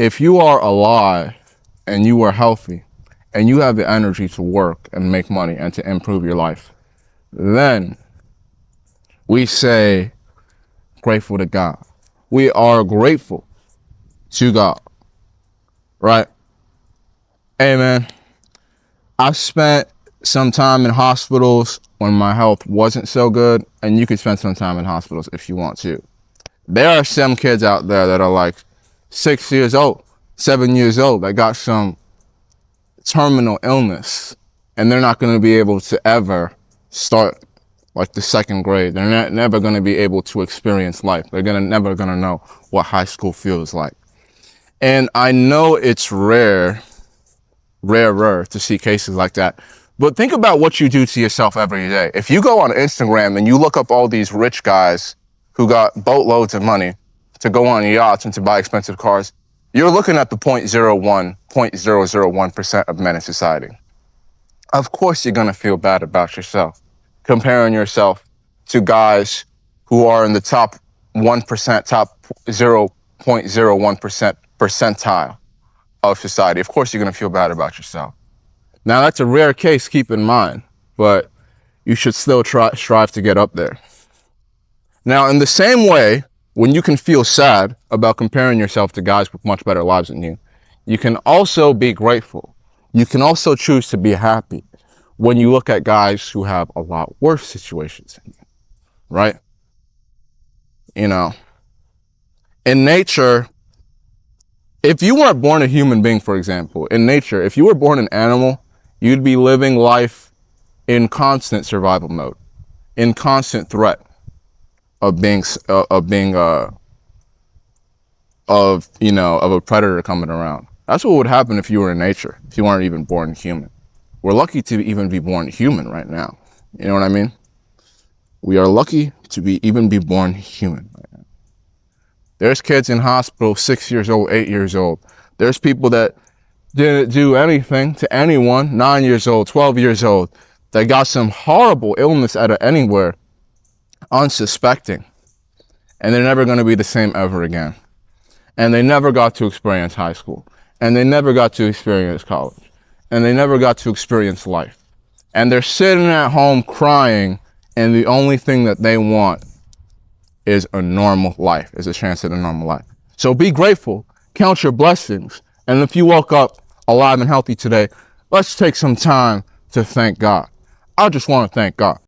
if you are alive and you are healthy and you have the energy to work and make money and to improve your life, then we say grateful to God. We are grateful to God, right? Hey man, I spent some time in hospitals when my health wasn't so good, and you can spend some time in hospitals if you want to. There are some kids out there that are like 6 years old, 7 years old, that got some terminal illness, and they're not going to be able to ever start like the second grade. They're never going to be able to experience life. They're never going to know what high school feels like. And I know it's rarer to see cases like that. But think about what you do to yourself every day. If you go on Instagram and you look up all these rich guys who got boatloads of money to go on yachts and to buy expensive cars, you're looking at the 0.01% of men in society. Of course you're going to feel bad about yourself, comparing yourself to guys who are in the top 1%, top 0.01% percentile of society. Of course you're going to feel bad about yourself. Now, that's a rare case, keep in mind, but you should still strive to get up there. Now, in the same way, when you can feel sad about comparing yourself to guys with much better lives than you, you can also be grateful. You can also choose to be happy when you look at guys who have a lot worse situations than you, right? You know, in nature, if you weren't born a human being, for example, in nature, if you were born an animal, you'd be living life in constant survival mode, in constant threat of a predator coming around. That's what would happen if you were in nature, if you weren't even born human. We're lucky to even be born human right now. You know what I mean? We are lucky to even be born human right now. There's kids in hospital, 6 years old, 8 years old. There's people that didn't do anything to anyone, 9 years old, 12 years old, that got some horrible illness out of anywhere, unsuspecting. And they're never going to be the same ever again. And they never got to experience high school. And they never got to experience college. And they never got to experience life. And they're sitting at home crying, and the only thing that they want is a normal life, is a chance at a normal life. So be grateful, count your blessings, and if you woke up alive and healthy today, let's take some time to thank God. I just want to thank God.